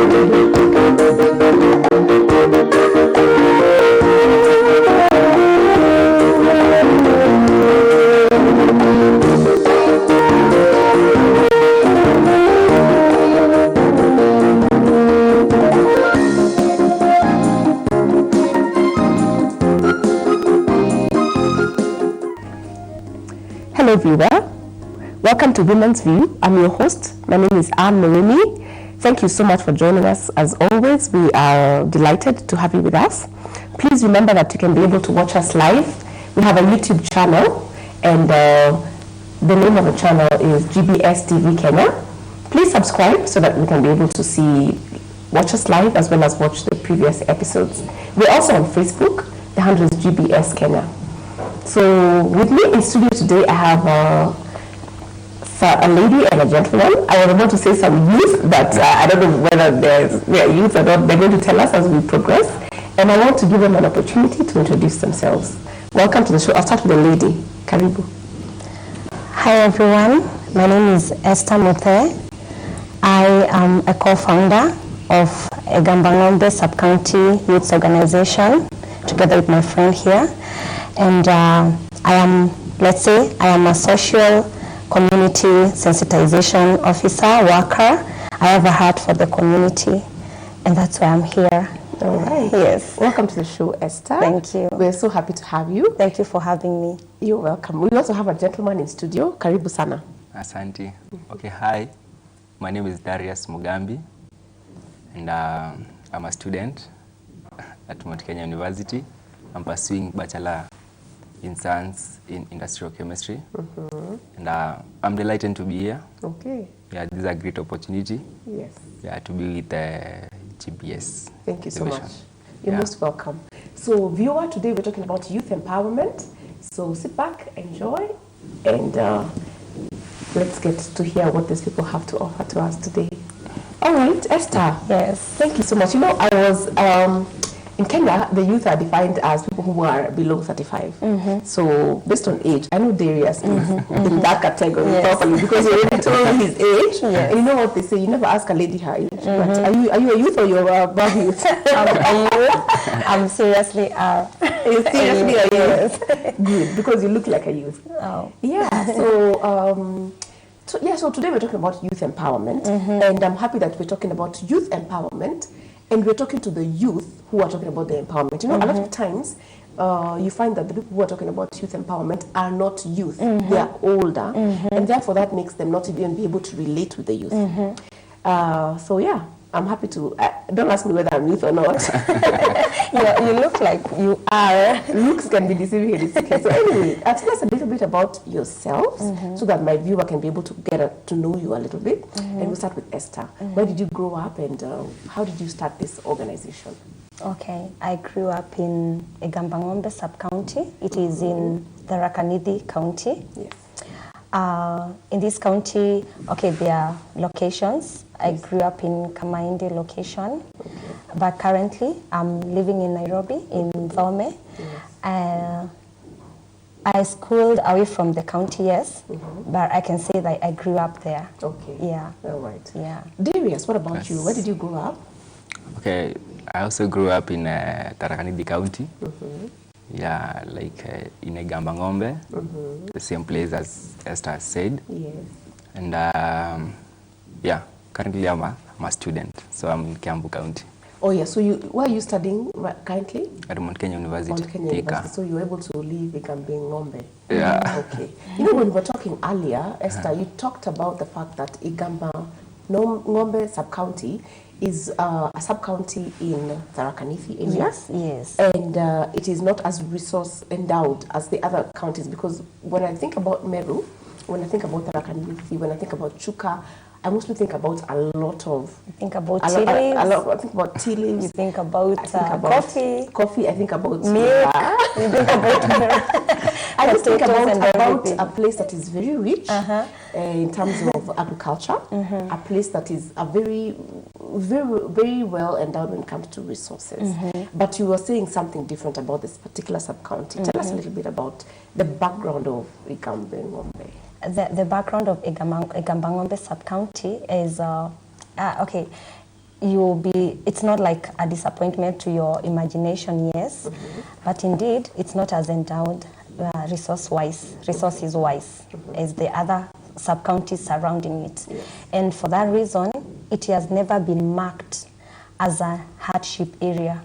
Hello viewer, welcome to Women's View. I'm your host. My name is Anne Moremi. Thank you so much for joining us. As always, we are delighted to have you with us. Please remember that you can be able to watch us live. We have a YouTube channel, and the name of the channel is GBS TV Kenya. Please subscribe so that we can be able to watch us live as well as watch the previous episodes. We're also on Facebook. The handle is GBS Kenya. So with me in studio today, I have a lady and a gentleman. I was about to say some youth, but I don't know whether they're youth or not. They're going to tell us as we progress. And I want to give them an opportunity to introduce themselves. Welcome to the show. I'll start with the lady. Karibu. Hi everyone. My name is Esther Muthe. I am a co-founder of Egamba-Ng'ombe Sub-County Youth Organization, together with my friend here. And I am a social community sensitization officer, worker. I have a heart for the community, and that's why I'm here. All right. Yes. Welcome to the show, Esther. Thank you. We're so happy to have you. Thank you for having me. You're welcome. We also have a gentleman in studio. Karibu sana. Asante. Okay, hi. My name is Darius Mugambi, and I'm a student at Mount Kenya University. I'm pursuing Bachelor in Science in Industrial Chemistry. And I'm delighted to be here. Okay. Yeah, this is a great opportunity. Yes. Yeah, to be with GBS. Thank you so division. much. You're most welcome. So viewer, today we're talking about youth empowerment. So sit back, enjoy, and let's get to hear what these people have to offer to us today. All right, Esther. Yes. Thank you so much. You know, I was in Kenya, the youth are defined as people who are below 35. So based on age, I know Darius is in that category properly because you already told his age. Yes. And you know what they say, you never ask a lady her age. But are you a youth or you're above youth? I'm a youth. I'm seriously You're seriously a youth. Good, because you look like a youth. Oh. Yeah, so today we're talking about youth empowerment, and I'm happy that we're talking about youth empowerment, and we're talking to the youth who are talking about the empowerment. You know, a lot of times you find that the people who are talking about youth empowerment are not youth, they are older, and therefore that makes them not even be able to relate with the youth. So yeah, I'm happy to, don't ask me whether I'm youth or not. You look like you are. Looks can be deceiving in this case. So anyway, tell us a little bit about yourselves so that my viewer can be able to get to know you a little bit. And we'll start with Esther. Where did you grow up and how did you start this organization? Okay, I grew up in Egamba-Ng'ombe Sub-County. It is in Tharaka Nithi County. Yes. In this county, okay, there are locations. I grew up in Kamainde location, but currently I'm living in Nairobi, in Thome. Yes. I schooled away from the county, yes, but I can say that I grew up there. Okay. Yeah. All right. Yeah. Darius, what about you? Where did you grow up? Okay, I also grew up in Tharaka Nithi County. Yeah, like in Egamba-Ng'ombe, the same place as Esther said. Yes. And yeah, currently I'm a student, so I'm in Kiambu County. Oh yeah, so where are you studying currently? At Mount Kenya University. Mount Kenya University. So you were able to leave Egamba-Ng'ombe. Yeah. Okay. You know, when we were talking earlier, Esther, you talked about the fact that Egamba-Ng'ombe Sub-County is a sub-county in Tharaka Nithi area. Yes, yes. And it is not as resource endowed as the other counties, because when I think about Meru, when I think about Tharaka Nithi, when I think about Chuka, I mostly think about a lot of... You think about tea leaves. I think about tea leaves. You think about coffee. Coffee, I think about... Milk. You think about milk. I just think about everything. a place that is very rich in terms of agriculture, a place that is a very, very, very well endowed when it comes to resources. But you were saying something different about this particular sub-county. Tell us a little bit about the background of Egamba-Ng'ombe. The background of Egamba-Ng'ombe Sub-County is, okay, you'll be, it's not like a disappointment to your imagination, yes, but indeed it's not as endowed resources-wise as the other sub-counties surrounding it. And for that reason, it has never been marked as a hardship area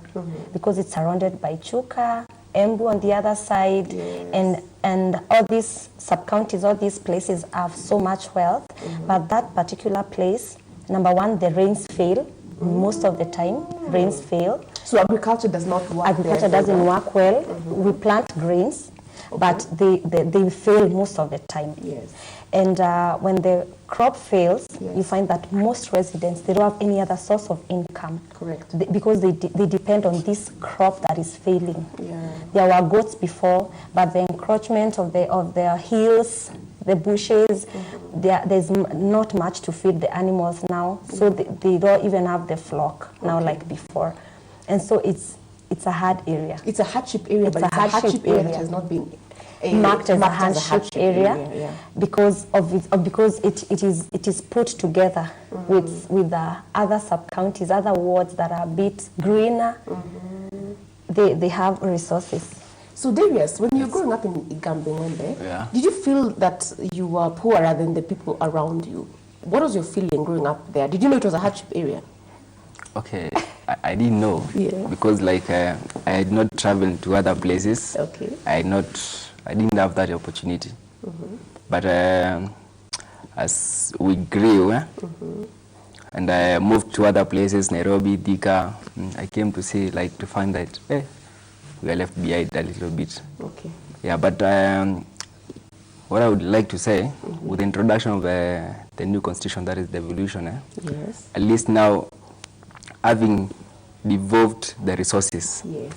because it's surrounded by Chuka, Embu on the other side, and all these sub-counties, all these places have so much wealth, but that particular place, number one, the rains fail. Most of the time, rains fail. So agriculture does not work. Agriculture doesn't work well. We plant grains, but they fail most of the time. Yes. And when the crop fails, you find that most residents, they don't have any other source of income. Correct. Because they depend on this crop that is failing. Yeah. There were goats before, but the encroachment of their hills, the bushes, there's not much to feed the animals now. So they don't even have the flock now like before. And so it's a hard area. It's a hardship area, but it's a hardship area that has not been marked as a hardship area because it is put together with the other sub-counties, other wards that are a bit greener. They have resources. So Darius, when you're growing up in Igambingombe, did you feel that you were poorer than the people around you? What was your feeling growing up there? Did you know it was a hardship area? Okay, I didn't know because like I had not traveled to other places. Okay. I didn't have that opportunity. But as we grew and I moved to other places, Nairobi, Thika, I came to see, like, to find that we are left behind a little bit. Okay. Yeah, but what I would like to say, with the introduction of the new constitution, that is the devolution, yes, at least now, having devolved the resources, yes,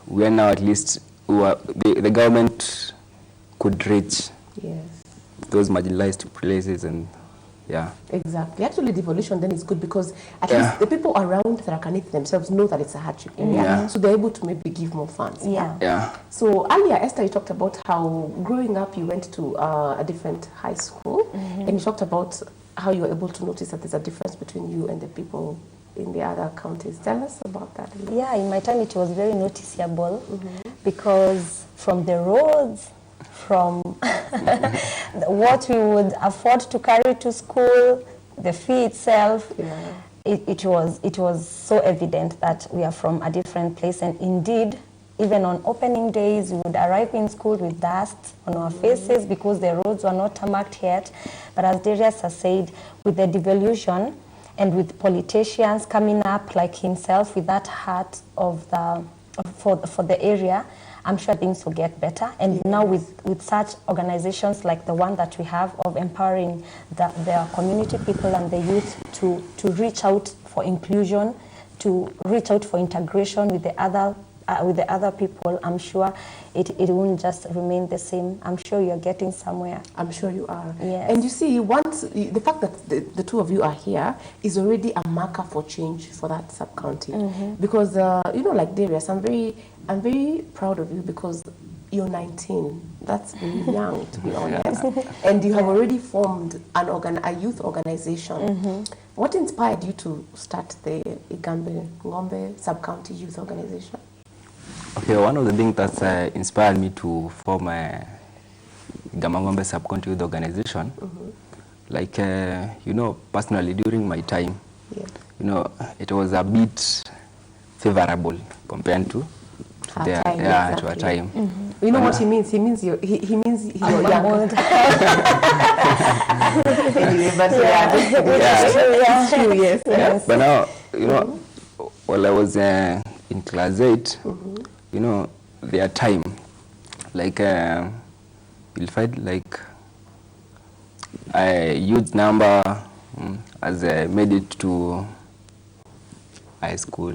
we are now at least, the government could reach those marginalized places and exactly. Actually, devolution then is good because at least the people around Tharaka-Nithi themselves know that it's a hardship area, so they're able to maybe give more funds. So earlier, Esther, you talked about how growing up you went to a different high school, and you talked about how you were able to notice that there's a difference between you and the people in the other counties. Tell us about that. Yeah, in my time it was very noticeable because from the roads, from what we would afford to carry to school, the fee itself, it was so evident that we are from a different place. And indeed, even on opening days, we would arrive in school with dust on our faces because the roads were not tarmacked yet. But as Darius has said, with the devolution and with politicians coming up like himself with that heart of for the area, I'm sure things will get better. And now with such organizations like the one that we have of empowering the community people and the youth to reach out for inclusion, to reach out for integration with the other people, I'm sure it won't just remain the same. I'm sure you're getting somewhere. I'm sure you are. Yes. And you see, once the fact that the two of you are here is already a marker for change for that sub-county. Because, you know, like Darius, I'm very proud of you because you're 19. That's really young, to be honest. And you have already formed a youth organization. What inspired you to start the Igambingombe Sub-County Youth Organization? Okay, one of the things that inspired me to form a Igambingombe Sub-County Youth Organization, like, you know, personally during my time, you know, it was a bit favorable compared to our time. You know what he means? He means you're young. Anyway, but it's true, yes. But now, you know, while I was in class 8, you know, their time, like, you'll find like a huge number as made it to high school.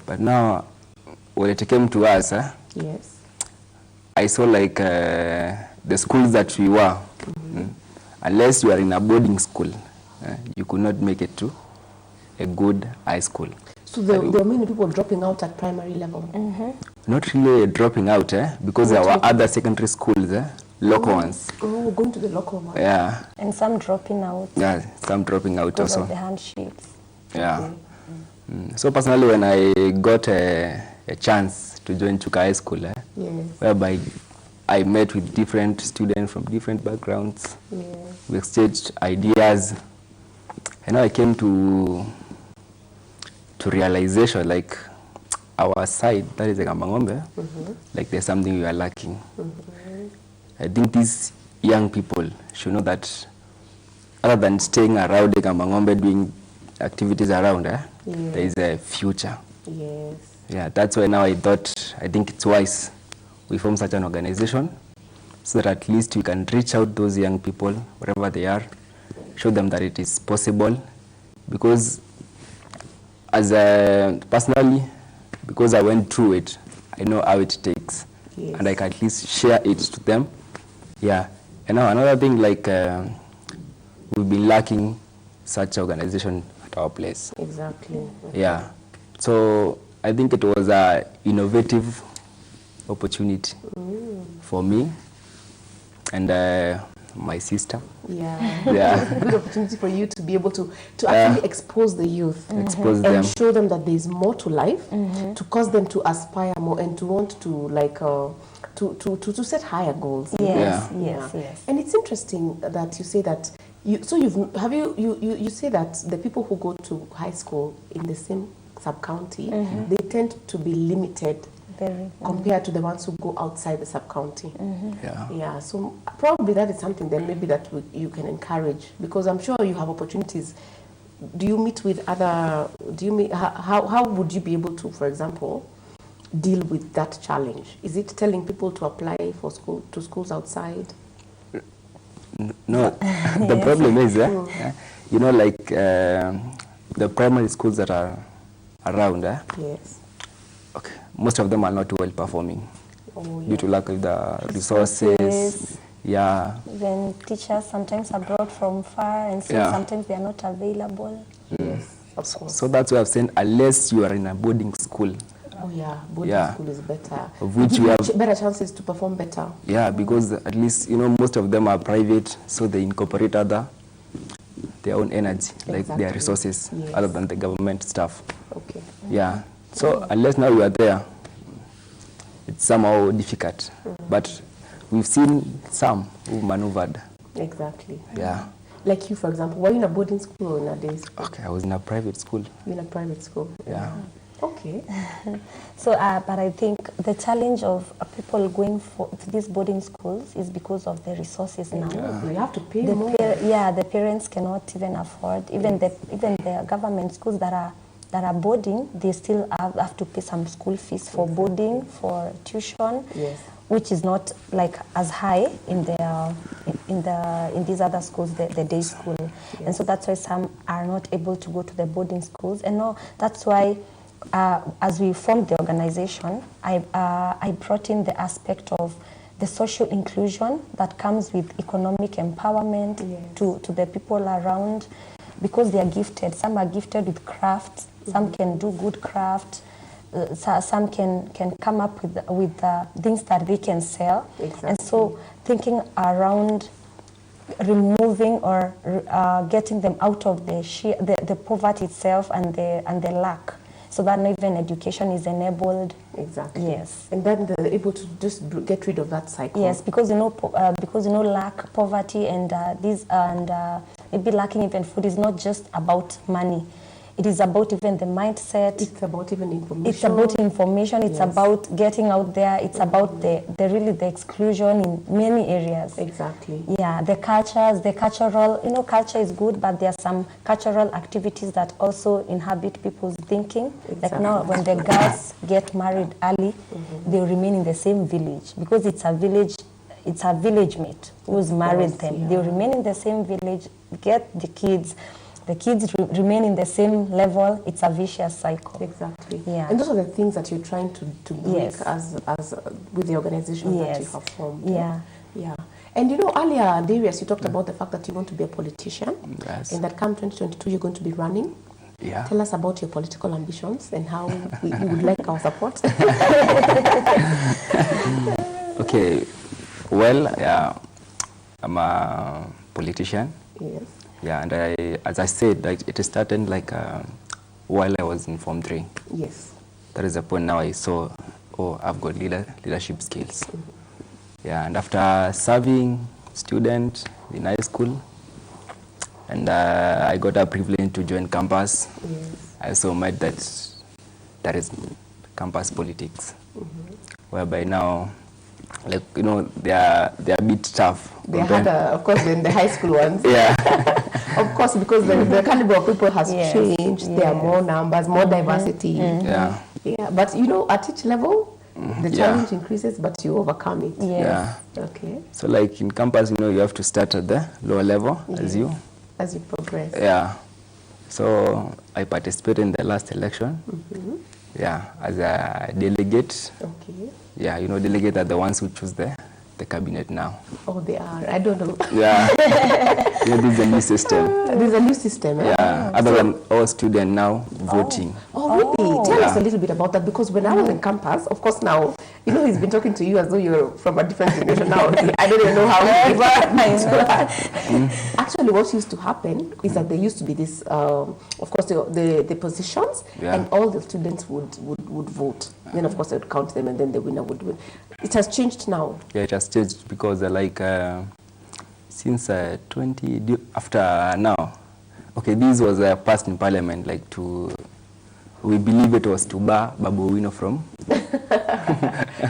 But now, when it came to us, I saw like the schools that we were, unless you are in a boarding school, you could not make it to a good high school. So there were many people dropping out at primary level? Not really dropping out, because there were other secondary schools, local ones. Oh, going to the local ones. Yeah. And some dropping out. Yeah, some dropping out because also. of the handsheets. Yeah. So personally, when I got a chance to join Chuka High School, Yes. whereby I met with different students from different backgrounds, Yes. we exchanged ideas, and now I came to realization, like our side, that is Egamba Ng'ombe, like there's something we are lacking. I think these young people should know that other than staying around Egamba Ng'ombe doing activities around, there is a future. Yes. Yeah, that's why now I think it's wise we form such an organization so that at least we can reach out those young people wherever they are, show them that it is possible. Because as personally, because I went through it, I know how it takes. Yes. And I can at least share it to them. Yeah. And now another thing, like we've been lacking such organization at our place. Exactly. Yeah. So I think it was an innovative opportunity for me and my sister. Yeah. Yeah. It's a good opportunity for you to be able to actually expose the youth Expose and them. show them that there is more to life, to cause them to aspire more and to want to like to set higher goals. Yes, Yeah. yes, yes. And it's interesting that you say that you say that the people who go to high school in the same sub-county, they tend to be limited Very. compared to the ones who go outside the sub-county. Yeah. Yeah, so probably that is something then maybe that you can encourage, because I'm sure you have opportunities. Do you meet with other, how would you be able to, for example, deal with that challenge? Is it telling people to apply for schools outside? No, the problem is, you know, like the primary schools that are around, Yes. okay, most of them are not well performing Oh, due to lack of the resources. Yeah. Even teachers sometimes are brought from far, and so Yeah. sometimes they are not available. Yes, of course. So that's why I've said, unless you are in a boarding school, Oh yeah, boarding Yeah. school is better. Of which Give we you have- better chances to perform better. yeah, because at least, you know, most of them are private, so they incorporate their own energy, like their Exactly. resources, Yes. other than the government stuff. Okay. Yeah. So unless now you are there, it's somehow difficult. But we've seen some who maneuvered. Exactly. Yeah. Like you, for example, were you in a boarding school or in a day school? Okay, I was in a private school. You in a private school? Yeah. Okay. So, but I think the challenge of people going to these boarding schools is because of the resources now. You have to pay The more. the parents cannot even afford. Even the government schools that are boarding, they still have to pay some school fees for boarding, for tuition, Yes. which is not like as high in these other schools, the day school. And so that's why some are not able to go to the boarding schools. And no, that's why as we formed the organization, I brought in the aspect of the social inclusion that comes with economic empowerment to the people around, because they are gifted. Some are gifted with crafts, some can do good craft, some can come up with things that they can sell. Exactly. And so thinking around removing or getting them out of the poverty itself and the lack, so that not even education is enabled. Exactly. Yes. And then they're able to just get rid of that cycle. Yes, because lack, poverty, and maybe lacking even food is not just about money. It is about even the mindset. It's about even information. It's about information. It's Yes. about getting out there. It's about the exclusion in many areas. Exactly. Yeah, the cultures, the cultural, culture is good, but there are some cultural activities that also inhabit people's thinking. Like now, when the girls get married early, they remain in the same village because it's a village mate who's married them. yeah. They remain in the same village, get the kids. The kids remain in the same level. It's a vicious cycle. Exactly. Yeah. And those are the things that you're trying to break Yes. as with the organization that you Yes. have formed. Yeah. Yeah. And earlier, Darius, you talked about the fact that you want to be a politician. Yes. And that come 2022, you're going to be running. Yeah. Tell us about your political ambitions and how you would like our support. Okay. Well, I'm a politician. Yes. Yeah, and as I said, like it started like while I was in Form 3. Yes. That is the point now I saw, oh, I've got leadership skills. Yeah, and after serving student in high school, and I got a privilege to join campus. Yes. I also met that there is campus politics, whereby now, like, you know, they are a bit tough. They had, of course, than the high school ones. Yeah. Of course, because the caliber of people has Yes. changed. There are more numbers, more diversity. Yeah. Yeah, but you know, at each level, the Yeah. challenge increases, but you overcome it. Yes. Yeah. Okay, So like in campus, you know, you have to start at the lower level as you. as you progress. Yeah. So I participated in the last election. Yeah, as a delegate. Okay. Yeah, you know, delegate are the ones who choose the cabinet now. Oh, they are. I don't know. Yeah. Yeah, this is a new system. There's a new system. Eh? Yeah, other than all students now voting. Oh, really? Tell us Yeah. a little bit about that, because when I was in campus, of course now, you know, he's been talking to you as though you're from a different generation now. I don't even know how he Actually, what used to happen is that there used to be this, of course, the positions, Yeah. and all the students would vote. Then, of course, they would count them, and then the winner would win. It has changed now. Yeah, it has changed because since after now, okay, this was passed in parliament, like we believe it was to bar Babu Owino from,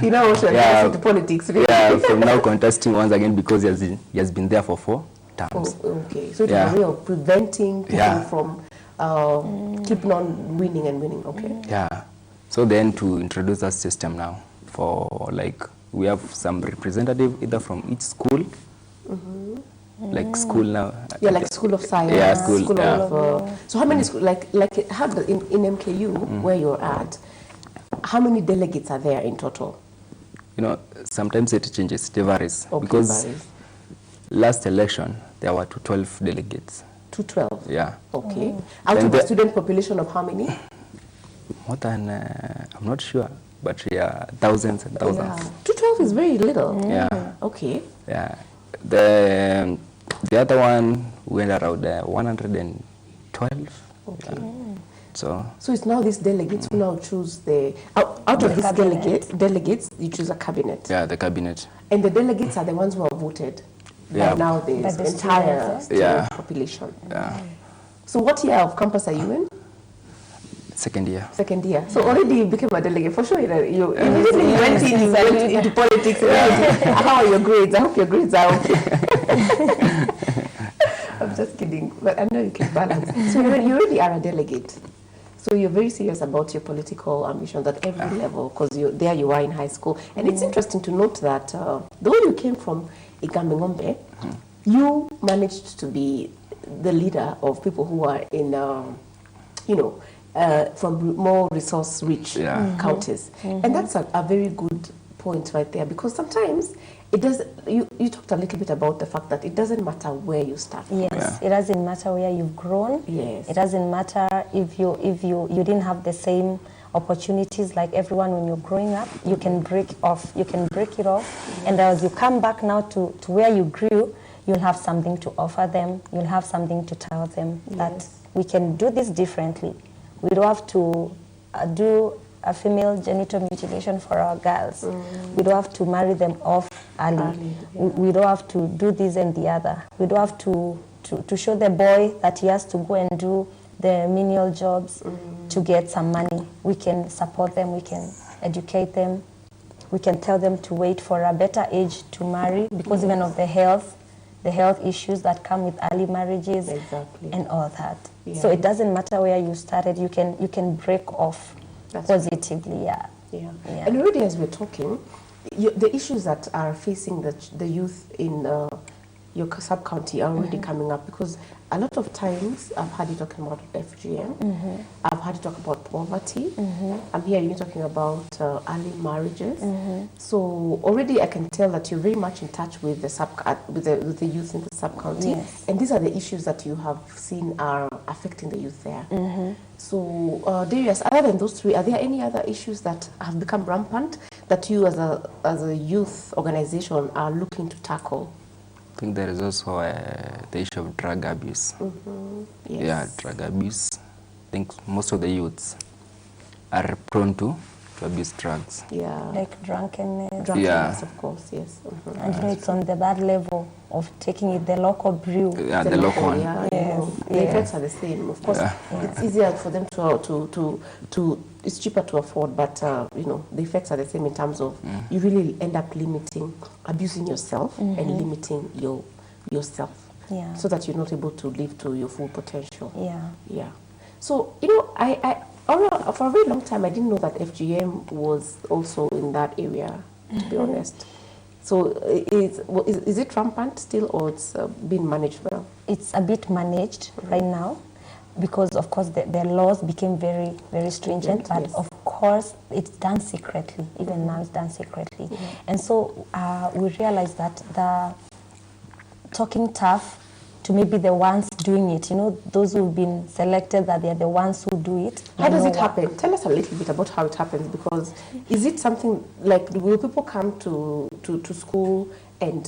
You know, what Yeah. into politics, really. yeah, from now contesting once again because he has been there for 4 Oh, terms. okay. So it's Yeah. a way of preventing people Yeah. from keeping on winning and winning. Okay. Yeah. So then to introduce that system now for like we have some representative either from each school, like school now. Yeah, like School of Science. Yeah, school, yeah. of. So how many school like how in MKU where you're at? How many delegates are there in total? You know, sometimes it changes, it varies. Okay, Because varies. last election there were 12 delegates. 212. Yeah. Okay. Out Then of a the- student population of how many? More than I'm not sure, but yeah, thousands and thousands. 212 is very little. Yeah. Okay. Yeah. The other one went around 112. Okay. So So it's now these delegates who now choose out of these delegates, you choose a cabinet. yeah, the cabinet. And the delegates are the ones who are voted Yeah. by now By the the entire students, student Yeah. population. Yeah. So what year of campus are you in? Second year. Second year. So already you became a delegate. For sure, you immediately went into politics. How are your grades? I hope your grades are okay. I'm just kidding. But I know you can balance. So you already are a delegate. So you're very serious about your political ambitions at every level, because there you are in high school. And it's interesting to note that though you came from Igambengombe, you managed to be the leader of people who are in, from more resource-rich Yeah. counties. And that's a very good point right there, because sometimes it does. You talked a little bit about the fact that it doesn't matter where you start. Yes, Yeah. it doesn't matter where you've grown. Yes. It doesn't matter if you didn't have the same opportunities like everyone when you're growing up. You can break it off, and as you come back now to where you grew, you'll have something to offer them. You'll have something to tell them that we can do this differently. We don't have to do a female genital mutilation for our girls. We don't have to marry them off early. We don't have to do this and the other. We don't have to show the boy that he has to go and do the menial jobs to get some money. We can support them, we can educate them, we can tell them to wait for a better age to marry, because even of the health issues that come with early marriages. Exactly. And all that. Yeah. So it doesn't matter where you started, you can break off That's positively, yeah. Yeah. Yeah. And already as we're talking, the issues that are facing the youth in your sub-county are already coming up, because a lot of times I've heard you talking about FGM, I've heard you talk about poverty, I'm hearing you talking about early marriages. So already I can tell that you're very much in touch with with the youth in the sub-county. Yes. And these are the issues that you have seen are affecting the youth there. So, Darius, other than those three, are there any other issues that have become rampant that you as a youth organization are looking to tackle? I think there is also the issue of drug abuse. Yes. Yeah, drug abuse. think most of the youths are prone to abuse drugs. Yeah. Like drunkenness. Drunkenness, of course, yes. Mhm. And you know, it's on the bad level of taking it, the local brew. Yeah, the local one. Yeah, Yes, the effects are the same. Of course, it's easier for them to it's cheaper to afford, but you know, the effects are the same in terms of you really end up limiting, abusing yourself and limiting yourself. Yeah. So that you're not able to live to your full potential. Yeah. Yeah. So, you know, I for a very long time, I didn't know that FGM was also in that area, to be honest. So is it rampant still, or it's been managed well? It's a bit managed right now because, of course, the laws became very, very stringent, but yes. of course, it's done secretly. Even now, it's done secretly. And so we realized that the talking tough to maybe the ones doing it, you know, those who've been selected, that they're the ones who do it. How does know it happen? Tell us a little bit about how it happens, because is it something like, will people come to school and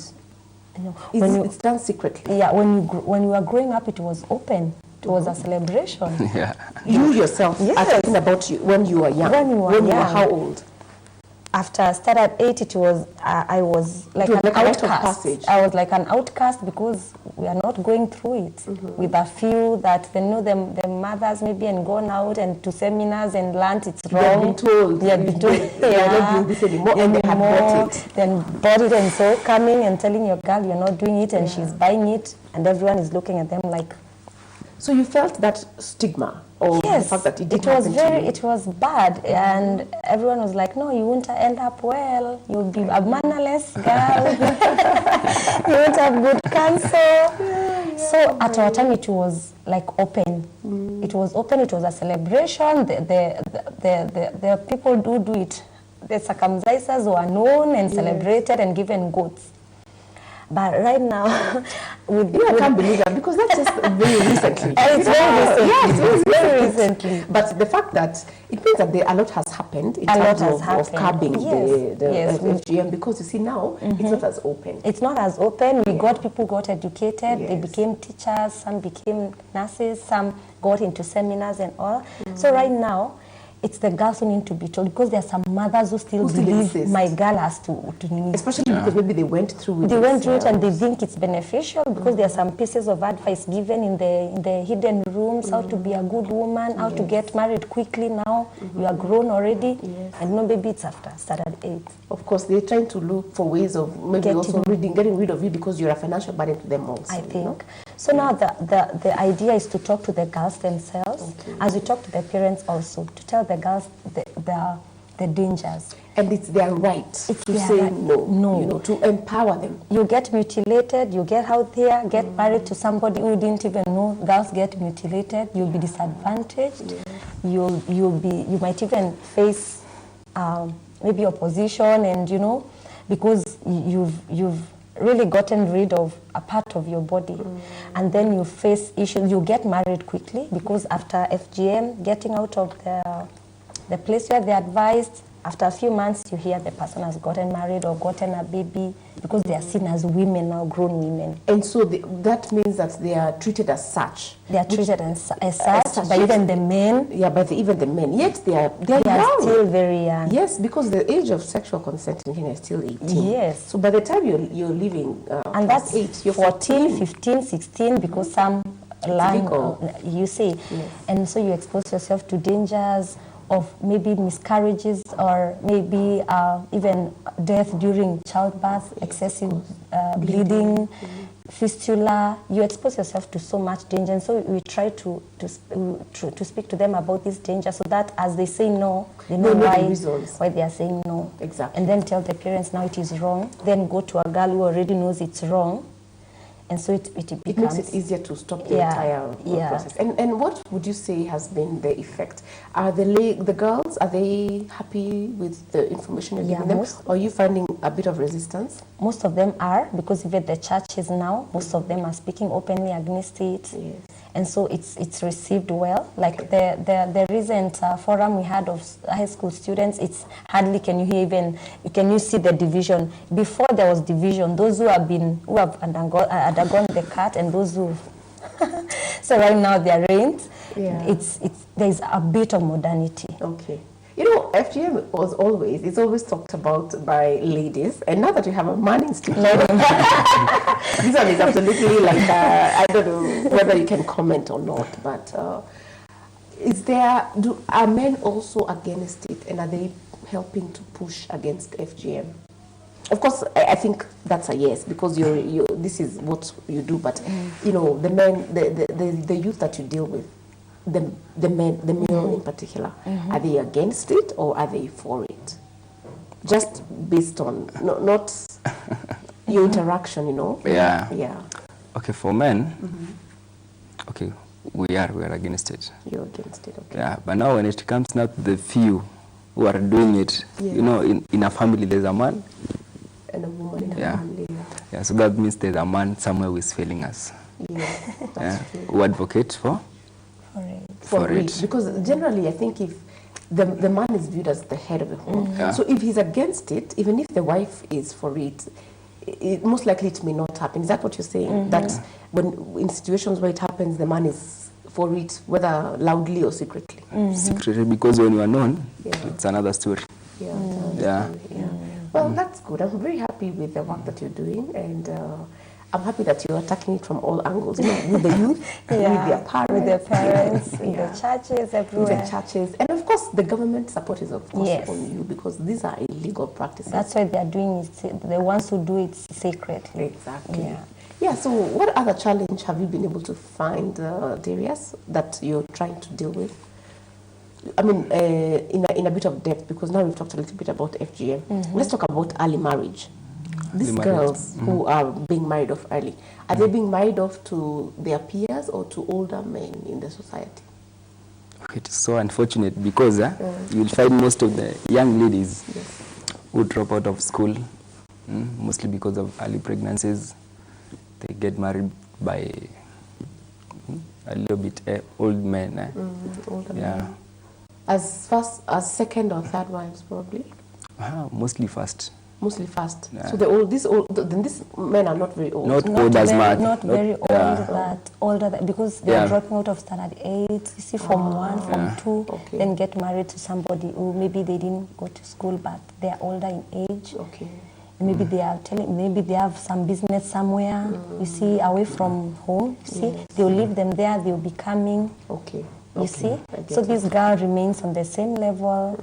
You know, it's done secretly? yeah, when you were growing up, it was open. It was a celebration. Yeah. You yourself Yes. are talking about you when you were young. When you were you were young. how old? After I started 8, it was I was like It was an like a rite of outcast. passage. I was like an outcast because we are not going through it. With a few that they know them, their mothers maybe and gone out and to seminars and learned it's They had wrong. been told. They had been told. They are not doing this anymore, and they had bought it. Then bought it, and so coming and telling your girl you're not doing it, and she's buying it, and everyone is looking at them like. So you felt that stigma, or the fact that it did was happen very, to you? it was bad, and everyone was like, "No, you won't end up well. You'll be a mannerless girl. You won't have good cancer." So at our time, it was like open. It was open. It was a celebration. The people who do it, the circumcisers were known and celebrated and given goats. But right now, I can't believe that, because that's just very recently. It's very recently. Yes, It's very recently. But the fact that it means that a lot has happened in A lot terms has of happened. curbing Yes, the yes. FGM, because you see now it's not as open. It's not as open. We got people got educated. They Yes. became teachers. Some became nurses. Some got into seminars and all. So right now, it's the girls who need to be told, because there are some mothers who still believe insist. my girl has to need. Especially because maybe they went through it. They went through it and they think it's beneficial because there are some pieces of advice given in the hidden rooms, how to be a good woman, how to get married quickly now. You are grown already. And no, maybe it's after started 8. Of course, they're trying to look for ways of maybe also getting rid of you, because you're a financial burden to them also. I you know? think. So now the idea is to talk to the girls themselves, as we talk to the parents also, to tell the girls the dangers. And it's their right to their say right. No. you know, to empower them. You get mutilated, you get out there, get married to somebody who didn't even know girls get mutilated, you'll be disadvantaged. You might even face maybe opposition, and you know, because you've really gotten rid of a part of your body, and then you face issues. You get married quickly because after FGM, getting out of the place where they advised, after a few months you hear the person has gotten married or gotten a baby, because they are seen as women now, grown women. And so that means that they are treated as such. They are treated as such by yes. even the men. Yeah, by even the men. Yet they are They are young. still very young. Yes, because the age of sexual consent in Kenya is still 18. Yes. So by the time you're leaving And that's 8, you're 14, 15, 16, because some learn, legal. you say. Yes. And so you expose yourself to dangers of maybe miscarriages, or maybe even death during childbirth, excessive bleeding, fistula. You expose yourself to so much danger. And so we try to speak to them about these dangers, so that as they say no, they know the reasons. why they are saying no. Exactly. And then tell the parents now it is wrong. Then go to a girl who already knows it's wrong. And so it becomes... It makes it easier to stop the entire process. And what would you say has been the effect? Are the girls, are they happy with the information you're giving them? Or are you finding a bit of resistance? Most of them are, because even the churches now, most of them are speaking openly against it. Yes. And so it's received well. Like the recent forum we had of high school students, it's hardly can you see the division. Before there was division, those who have undergone the cut and those who so right now they are reigned. Yeah. There's a bit of modernity. Okay. You know, FGM it's always talked about by ladies, and now that we have a man in studio, this one is absolutely like, I don't know whether you can comment or not, but are men also against it, and are they helping to push against FGM? Of course, I think that's a yes, because this is what you do, but you know, the men, the youth that you deal with, the male in particular, are they against it or are they for it? Just based on not your interaction, you know. Yeah. Yeah. Okay, for men, okay, we are against it. You're against it. Okay. Yeah, but now when it comes now to the few who are doing it, you know, in a family there's a man and a woman in a family. Yeah, so that means there's a man somewhere who is failing us. Yeah, that's true. Who advocates for it. Because generally, I think if the man is viewed as the head of the home, so if he's against it, even if the wife is for it, most likely it may not happen. Is that what you're saying? That when in situations where it happens, the man is for it, whether loudly or secretly. Secretly, because when you are known, it's another story. Yeah. Well, that's good. I'm very happy with the work that you're doing, and I'm happy that you're attacking it from all angles, you know, with the youth, with their parents, with the churches, everywhere. With the churches, and of course the government support is of course on you, because these are illegal practices. That's why they are doing it. The ones who do it secretly. Exactly. Yeah. So, what other challenge have you been able to find, Darius, that you're trying to deal with? I mean, in a bit of depth, because now we've talked a little bit about FGM. Let's talk about early marriage. These girls who are being married off early, are they being married off to their peers or to older men in the society? It is so unfortunate because you'll find most of the young ladies who drop out of school, mostly because of early pregnancies. They get married by a little bit old men. Older men. As first, as second or third wives, probably? Mostly first. Mostly fast. So these men are not very old. Not old as much. Not very old, but older because they are dropping out of standard 8, you see, Form 1, Form 2, then get married to somebody who maybe they didn't go to school, but they are older in age. Okay. Maybe they are maybe they have some business somewhere, you see, away from home, you see. They'll leave them there, they'll be coming. Okay. You see? So this girl remains on the same level.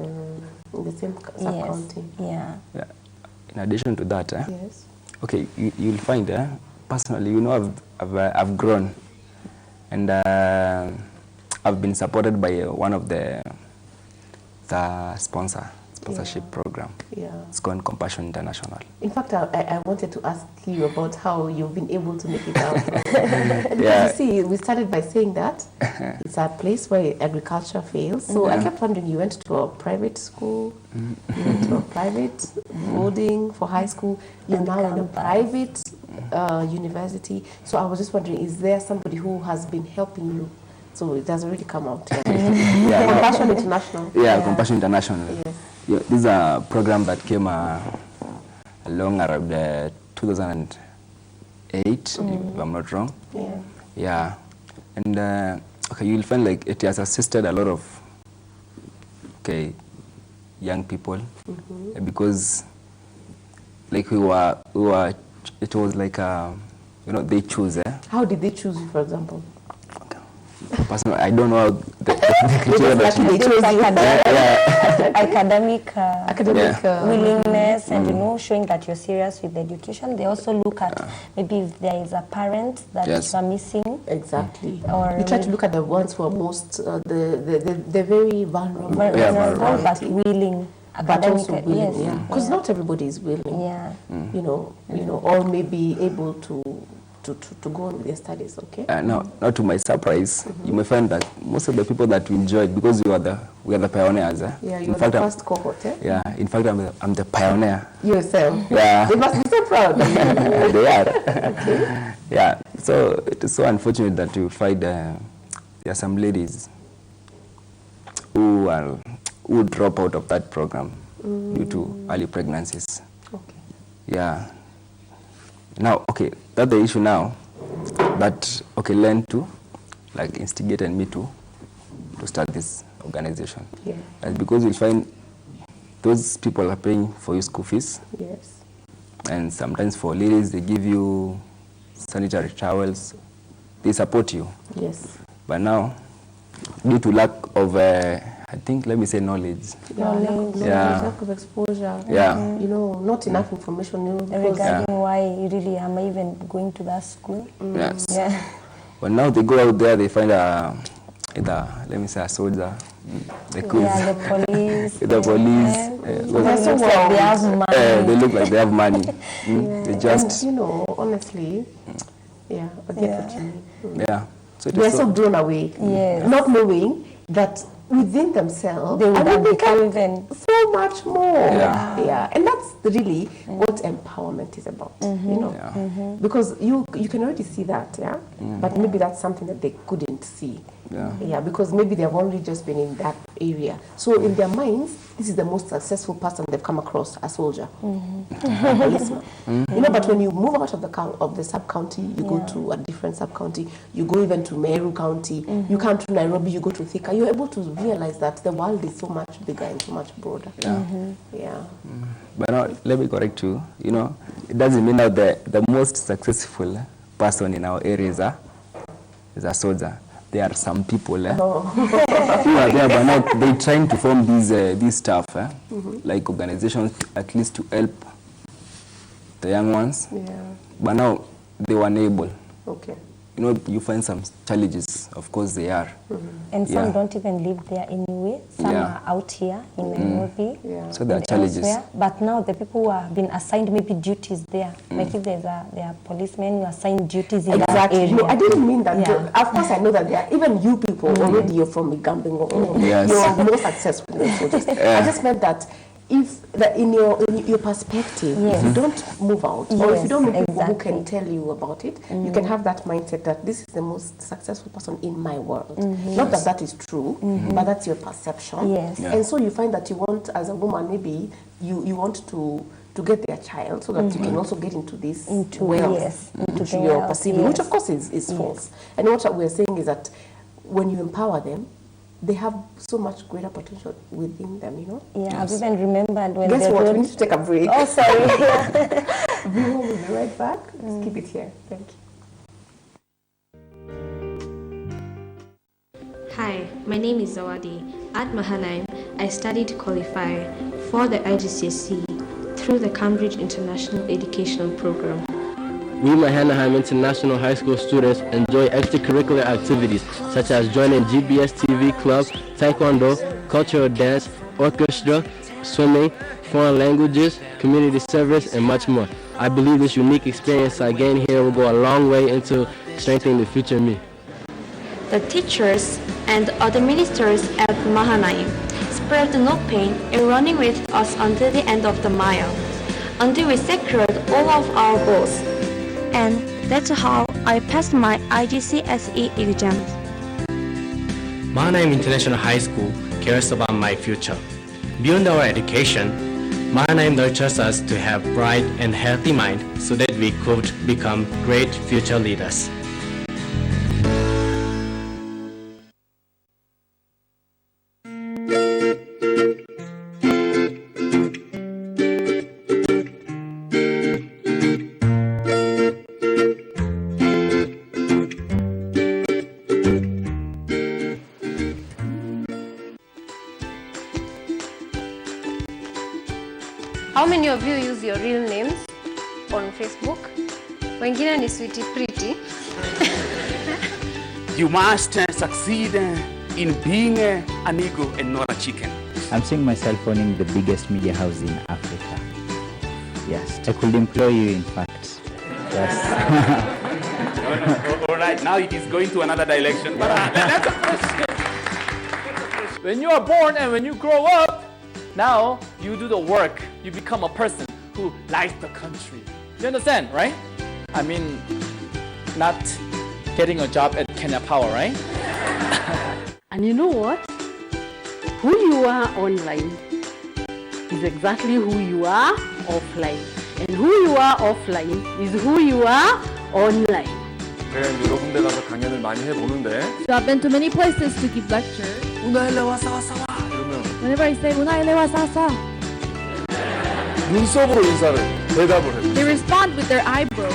In the same sub-county. Yeah. In addition to that, okay, you'll find, personally, you know, I've grown, and I've been supported by one of the sponsorship program. It's called Compassion International. In fact, I wanted to ask you about how you've been able to make it out. Because you see, we started by saying that it's a place where agriculture fails. So I kept wondering, you went to a private school, you went to a private boarding for high school, you're now in a private university. So I was just wondering, is there somebody who has been helping you? So it doesn't really come out. Compassion International. Compassion International. Yes. This is a program that came along around 2008, if I'm not wrong. And okay, you'll find like it has assisted a lot of young people because like we were it was like you know, they choose. How did they choose you, for example? Personally, I don't know the criteria that they chose academic willingness, and you know, showing that you're serious with education. They also look at maybe if there is a parent that you are missing. Exactly. Or you try to look at the ones who are most the very vulnerable, but willing. But also willing, because not everybody is willing. You know, or may be able to go on with their studies. Okay. Now to my surprise, you may find that most of the people that we enjoyed, because we are the pioneers. Yeah, you're the first cohort. Yeah. In fact, I'm the pioneer. Yourself. Yeah. They must be so proud. They are. Okay. Yeah. So it is so unfortunate that you find there are some ladies who drop out of that program due to early pregnancies. Okay. Yeah. Now, okay, that's the issue now. But okay, learn to like instigate and me to to start this organization. Yeah. And because we find those people are paying for your school fees. Yes. And sometimes for ladies, they give you sanitary towels. They support you. Yes. But now, due to lack of, I think, let me say knowledge. Lack of exposure. Yeah. You know, not enough information. You know, because Regarding why really am I even going to that school? Yes. Yeah. But now they go out there, they find either, let me say, a soldier, the cops, Yeah, the police. the police. They look like they have money. They look like they have money. They just, and, you know, honestly, yeah, I get what you mean. yeah. So it They're is so blown away, Yes. not knowing that within themselves, They would I mean, have they become can even so much more. Yeah. And that's really what empowerment is about, you know, Yeah. because you can already see that, but maybe that's something that they couldn't see. Yeah. Because maybe they've only just been in that area. So in their minds, this is the most successful person they've come across, a soldier, a policeman. You know, but when you move out of the sub-county, you go to a different sub-county, you go even to Meru County, you come to Nairobi, you go to Thika, you're able to realize that the world is so much bigger and so much broader. Yeah. But now, let me correct you. You know, it doesn't mean that the most successful person in our area is a soldier. There are some people who are there, but now they're trying to form these stuff, like organizations, at least to help the young ones. Yeah. But now they were unable. Okay. You know, you find some challenges. Of course, they are. And some Yeah. don't even live there anyway. Some Yeah. are out here in Nairobi. Yeah. So there are and challenges. elsewhere. But now the people who have been assigned maybe duties there, like if there are policemen who assign duties in that Exactly. area. No, I didn't mean that. Yeah. Of course, I know that there are, even you people already, you're from Igambingo. Yes. You're more successful than soldiers. I just meant that if in your perspective, if you don't move out, or if you don't meet people who can tell you about it, you can have that mindset that this is the most successful person in my world. Not that that is true, but that's your perception. Yes. Yeah. And so you find that you want, as a woman, maybe you want to get their child so that you can also get into this wealth, yes, into which the you're wealth, perceiving, which yes. of course is false. And what we're saying is that when you empower them, they have so much greater potential within them, you know? Yeah, I've even remembered when Guess they what? wrote- We need to take a break. Oh, sorry. We will be right back. Let's keep it here. Thank you. Hi, my name is Zawadi. At Mahanaim, I studied to qualify for the IGCSE through the Cambridge International Educational Program. We Mahanaim International High School students enjoy extracurricular activities such as joining GBS TV Club, Taekwondo, cultural dance, orchestra, swimming, foreign languages, community service, and much more. I believe this unique experience I gained here will go a long way into strengthening the future me. The teachers and other ministers at Mahanaim spared no pain in running with us until the end of the mile, until we secured all of our goals. And that's how I passed my IGCSE exams. Mahanaim International High School cares about my future. Beyond our education, Mahanaim nurtures us to have bright and healthy mind so that we could become great future leaders. How many of you use your real names on Facebook? Wengine ni Sweetie Pretty. You must succeed in being an eagle and not a chicken. I'm seeing myself owning the biggest media house in Africa. Yes, I could employ you, in fact. Yes. All right, now it is going to another direction. But that's a question. When you are born and when you grow up, now you do the work. You become a person who likes the country. You understand, right? I mean, not getting a job at Kenya Power, right? And you know what? Who you are online is exactly who you are offline. And who you are offline is who you are online. 여러 군데 가서 강연을 많이 해보는데 So I've been to many places to give lectures. 우나일레와 사와사와 이러면 Whenever I say "우나일레와 사사," 눈썹으로 인사를 대답을 해요. they respond with their eyebrow.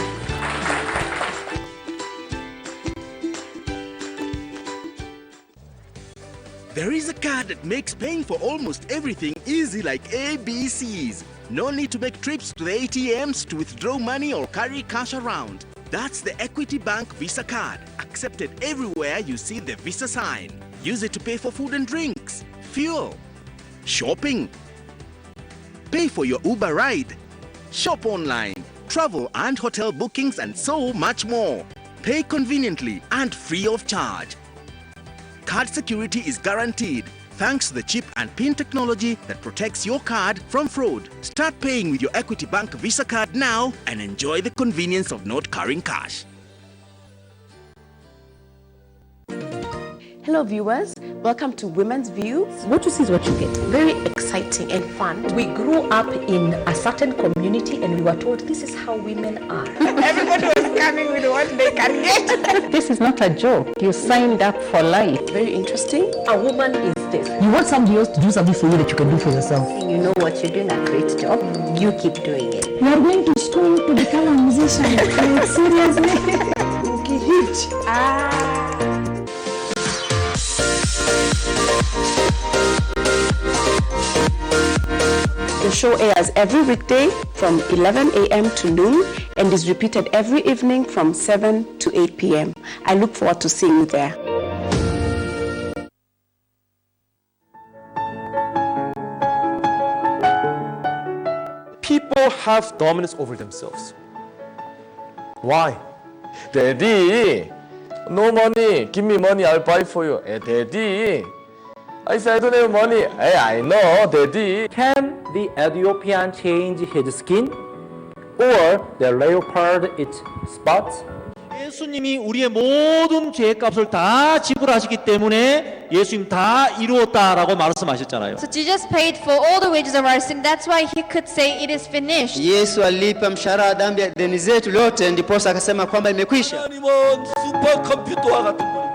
There is a card that makes paying for almost everything easy like ABCs. No need to make trips to the ATMs to withdraw money or carry cash around. That's the Equity Bank Visa card, accepted everywhere you see the Visa sign. Use it to pay for food and drinks, fuel, shopping, pay for your Uber ride, shop online, travel and hotel bookings and so much more. Pay conveniently and free of charge. Card security is guaranteed thanks to the chip and PIN technology that protects your card from fraud. Start paying with your Equity Bank Visa card now and enjoy the convenience of not carrying cash. Hello viewers, welcome to Women's View. What you see is what you get. Very exciting and fun. We grew up in a certain community and we were told this is how women are. Everybody was coming with what they can get. This is not a joke. You signed up for life. Very interesting. A woman is this. You want somebody else to do something for you that you can do for yourself. You know what, you're doing a great job. You keep doing it. You are going to school to become a musician. Like, seriously? The show airs every weekday from 11 a.m. to noon and is repeated every evening from 7 to 8 p.m. I look forward to seeing you there. People have dominance over themselves. Why? Daddy, no money. Give me money, I'll buy for you. Hey, Daddy, I said I don't have money. Hey, I know, Daddy. Can the Ethiopian change his skin? Or the leopard its spots? 예수님이 우리의 모든 죄값을 다 지불하시기 때문에 예수님 다 이루었다라고 말씀하셨잖아요. So Jesus paid for all the wages of our sin. That's why he could say it is finished. Yesu alipa mshahara wa dhambi ya deni zetu lote, ndiposa akasema kwamba imekwisha.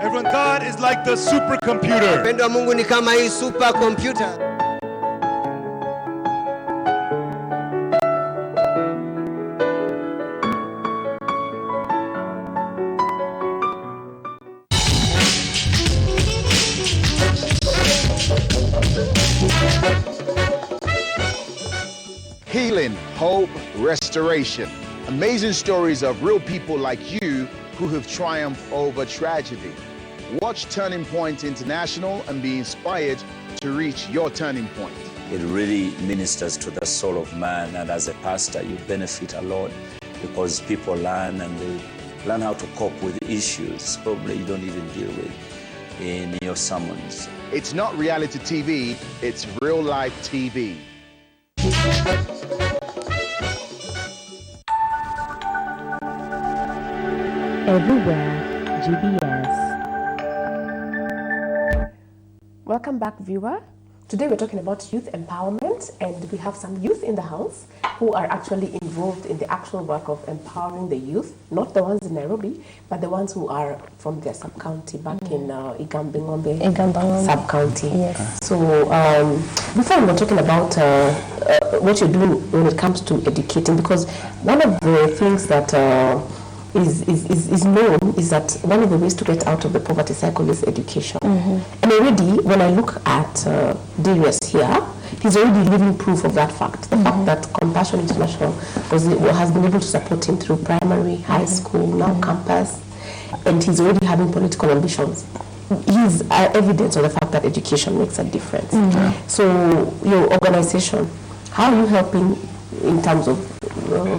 Everyone, God is like the supercomputer. Upendo wa Mungu ni kama hii supercomputer. Healing, hope, restoration. Amazing stories of real people like you who have triumphed over tragedy. Watch Turning Point International and be inspired to reach your turning point. It really ministers to the soul of man, and as a pastor you benefit a lot because people learn and they learn how to cope with issues probably you don't even deal with in your sermons. It's not reality TV, it's real life TV. Everywhere, GBS. Welcome back, viewer. Today we're talking about youth empowerment, and we have some youth in the house who are actually involved in the actual work of empowering the youth, not the ones in Nairobi, but the ones who are from their sub-county back in Igambangombe sub-county. Yes. So before we were talking about what you do when it comes to educating, because one of the things that is known is that one of the ways to get out of the poverty cycle is education. And already, when I look at Darius here, he's already living proof of that fact. The fact that Compassion International has been able to support him through primary, high school, now campus, and he's already having political ambitions. He's evidence of the fact that education makes a difference. So your organization, how are you helping in terms of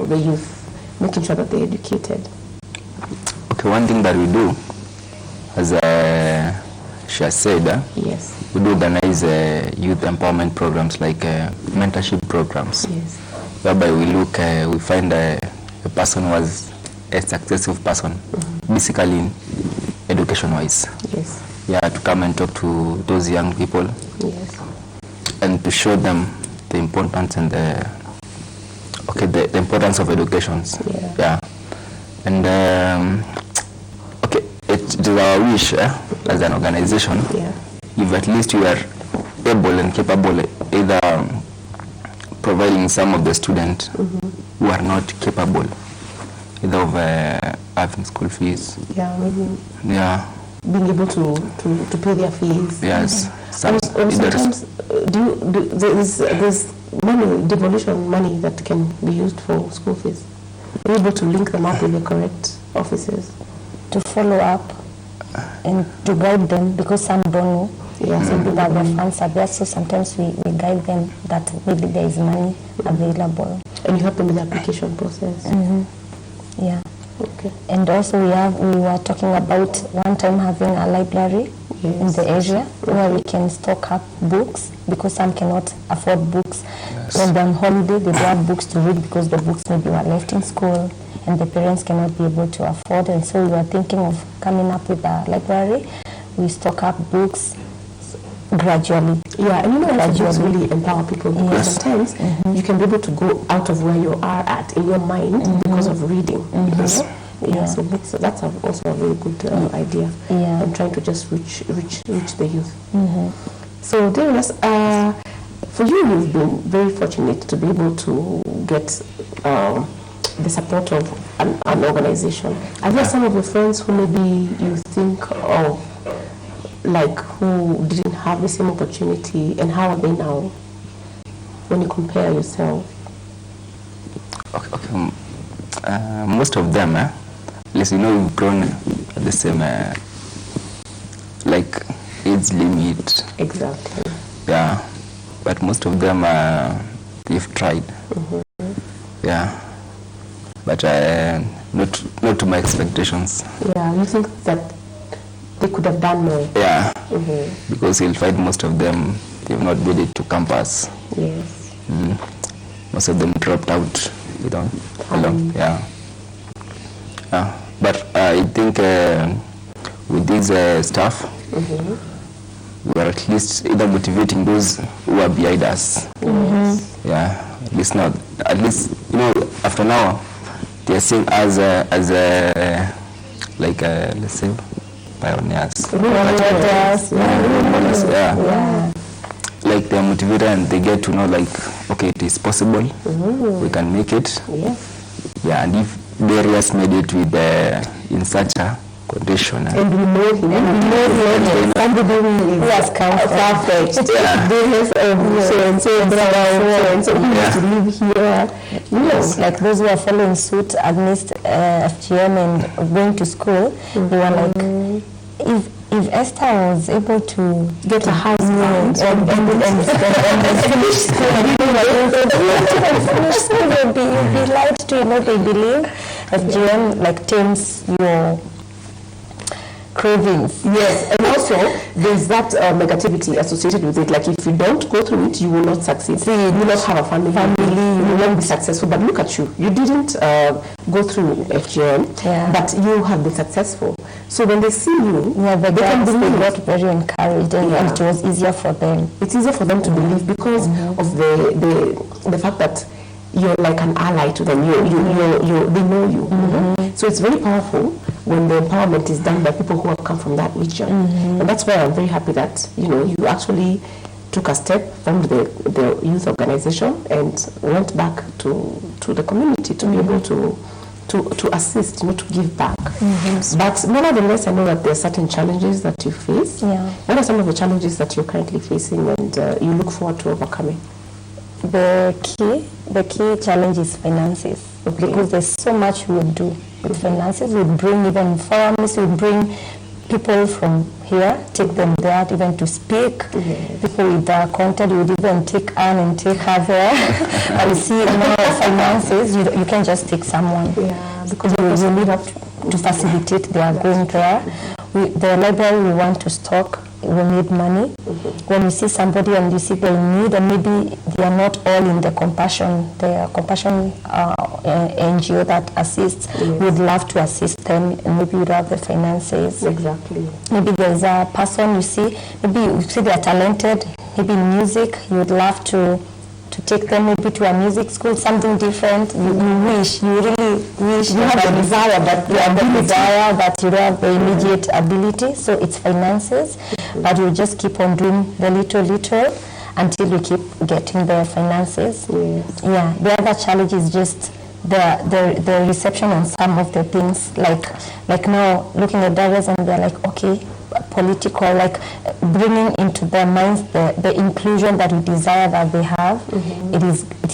the youth, making sure that they're educated? Okay, one thing that we do, as she has said, yes, we do organize youth empowerment programs like mentorship programs. Yes. Whereby we look, we find a person who was a successful person, basically education-wise. Yes. Yeah, to come and talk to those young people. Yes. And to show them the importance and the importance of education. Yeah. And okay, it is our wish as an organization if at least you are able and capable, either providing some of the students who are not capable, either of having school fees. Yeah, maybe. Yeah. Being able to pay their fees. Yes. Sometimes there's money, devolution money that can be used for school fees. Are you able to link them up with the correct officers? To follow up and to guide them, because some don't know. Yeah, some people have their funds are there, so sometimes we guide them that maybe there is money available. And you help them with the application process? Yeah. Okay. And also we were talking about one time having a library in the area where we can stock up books, because some cannot afford books. When they're on holiday, they don't have books to read because the books maybe were left in school and the parents cannot be able to afford. And so we were thinking of coming up with a library. We stock up books gradually. Yeah, and you know, books really empower people, because sometimes you can be able to go out of where you are at in your mind because of reading. Yes. Yeah, so that's also a very good idea. Yeah. And trying to just reach the youth. So Darius, for you, you've been very fortunate to be able to get the support of an organization. Are there some of your friends who maybe you think of, like, who didn't have the same opportunity, and how are they now when you compare yourself? Okay. Most of them, at least, we've grown at the same like age limit. Exactly. Yeah, but most of them they've tried. Yeah, but not to my expectations. Yeah, you think that they could have done more? Yeah, because you'll find most of them, they've not made it to campus. Yes. Most of them dropped out. They don't belong. Yeah. But I think with this stuff, we are at least either motivating those who are behind us. Yeah, at least not. At least, after now, they are seeing us as like let's say pioneers. Yeah. Like they are motivated and they get to know, like, okay, it is possible. We can make it. Yeah, and if Darius made it with in such a condition. And we know him. Somebody who has come perfect. Darius so he used to live here. Yes, like those who are following suit against FGM and going to school, they were like, if Esther was able to get a house and finish school, you'll be lied to, they believe FGM like tames your cravings. Yes, and also there's that negativity associated with it. Like, if you don't go through it, you will not succeed. You will not have a family. You will not be successful. But look at you. You didn't go through FGM, but you have been successful. So when they see you, they can believe. They got very encouraged, and it was easier for them. It's easier for them to believe because of the fact that you're like an ally to them. They know you. So it's very powerful when the empowerment is done by people who have come from that region. And that's why I'm very happy that you actually took a step from the youth organization and went back to the community to be able to assist, to give back. But nevertheless, I know that there are certain challenges that you face. What are some of the challenges that you're currently facing and you look forward to overcoming? The key challenge is finances, because there's so much we do with finances. We bring even forums, we bring people from here, take them there even to speak. People with content, we would even take Anne and take her there. And see, finances, you can just take someone. Because you need to facilitate their going there. The library we want to stock, we need money. When you see somebody and you see they need, and maybe they are not all in the compassion NGO that assists, we'd love to assist them, and maybe we'd have the finances. Exactly. Maybe there's a person you see, maybe you see they're talented, maybe in music, you would love to to take them maybe to a music school, something different. You really wish you have the desire, but you don't have the immediate ability, so it's finances, but you just keep on doing the little until you keep getting the finances. Yes. Yeah, the other challenge is just the reception on some of the things, like now looking at Darius and they're like, okay, political, like bringing into their minds the inclusion that we desire that they have. It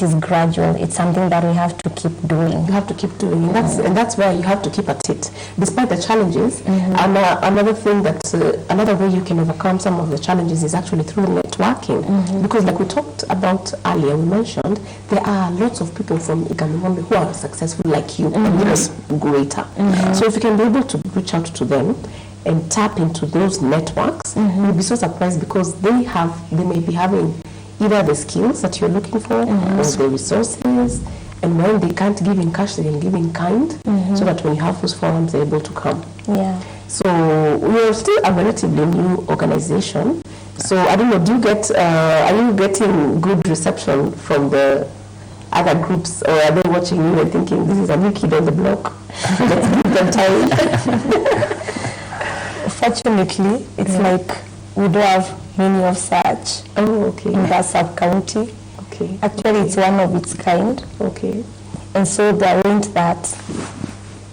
is gradual. It's something that we have to keep doing. You have to keep doing, and that's where you have to keep at it, despite the challenges. And another thing that another way you can overcome some of the challenges is actually through networking, because like we talked about earlier, we mentioned there are lots of people from Igambangombe who are successful like you, and even greater. So if you can be able to reach out to them and tap into those networks, you'll be so surprised, because they may be having either the skills that you're looking for or the resources, and when they can't give in cash, they can give in kind, so that when you have those forums, they're able to come. Yeah. So we're still a relatively new organization. So I don't know, are you getting good reception from the other groups, or are they watching you and thinking, this is a new kid on the block, let's give them time? Fortunately, it's like we don't have many of such in that sub-county. Okay. Actually, it's one of its kind. Okay. And so they arranged that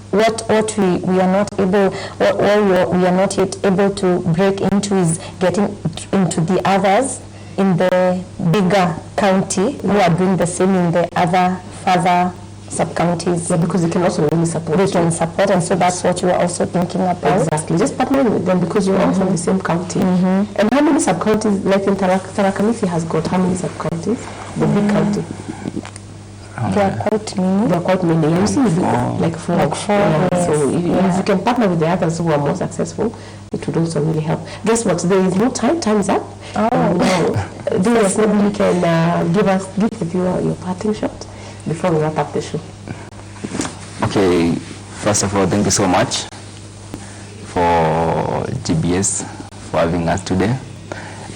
what we are not able, we are not yet able to break into is getting into the others in the bigger county who are doing the same in the other further sub-counties. Yeah, because they can also really support. They can support, and so that's what you are also thinking about. Exactly, just partnering with them, because you're all from the same county. And how many sub-counties, like in Tharaka Nithi has got how many sub-counties? The big county. There are quite many. There are quite many. You see, like four. Yes. So if you can partner with the others who are more successful, it would also really help. Guess what? There is no time. Time is up. Maybe you can give the viewer your parting shot before we wrap up the show. Okay, first of all, thank you so much for GBS for having us today.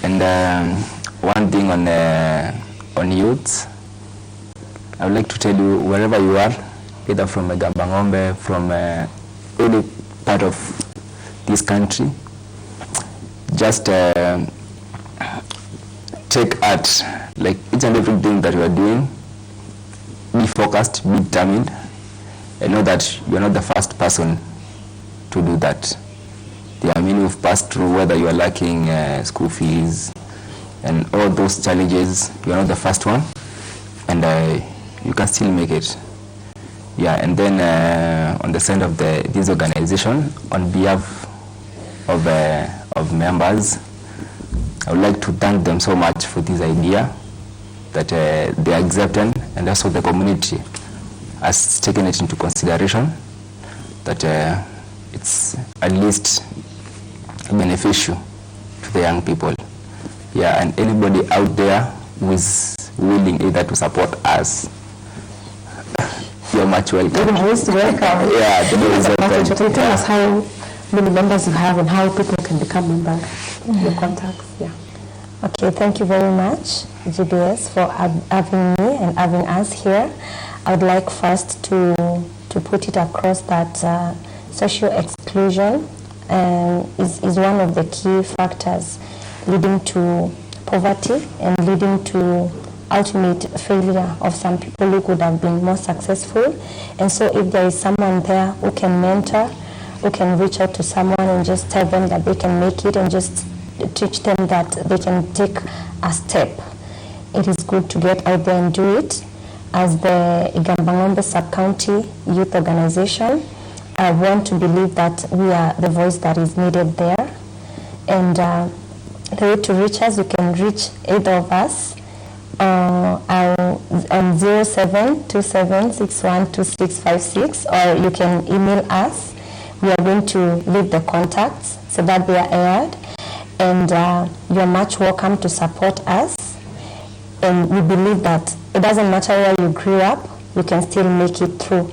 And one thing on youths, I would like to tell you, wherever you are, either from Igambangombe, from any part of this country, just take heart, like each and everything that you are doing. Be focused, be determined, and know that you are not the first person to do that. There are many who've passed through, whether you are lacking school fees and all those challenges. You are not the first one, and you can still make it. Yeah, and then on the side of this organization, on behalf of members, I would like to thank them so much for this idea that they accepted, and also the community has taken it into consideration, that it's at least beneficial to the young people. Yeah, and anybody out there who is willing either to support us, you're much welcome. You're most welcome. Yeah, the door is open. Can you tell us how many members you have and how people can become members? Your contacts, yeah. Okay, thank you very much, GBS, for having me and having us here. I would like first to put it across that social exclusion is one of the key factors leading to poverty and leading to ultimate failure of some people who could have been more successful. And so if there is someone there who can mentor, who can reach out to someone and just tell them that they can make it and just teach them that they can take a step, it is good to get out there and do it. As the Igambangombe Sub-County Youth Organization, I want to believe that we are the voice that is needed there. And the way to reach us, you can reach either of us on 0727612656, or you can email us. We are going to leave the contacts so that they are aired. And you're much welcome to support us. And we believe that it doesn't matter where you grew up, you can still make it through,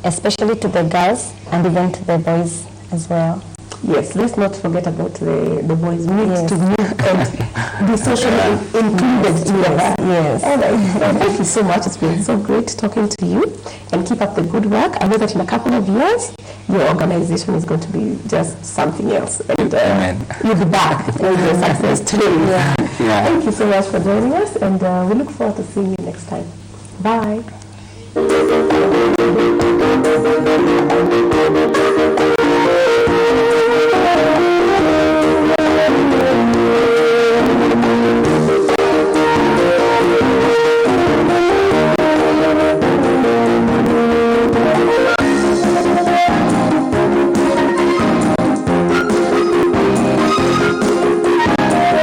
especially to the girls and even to the boys as well. Yes, let's not forget about the boys. We need to move and be socially included together. Yes. All right. Well, thank you so much. It's been so great talking to you, and keep up the good work. I know that in a couple of years, your organization is going to be just something else, and you'll be back with your success story. Yeah. Thank you so much for joining us, and we look forward to seeing you next time. Bye.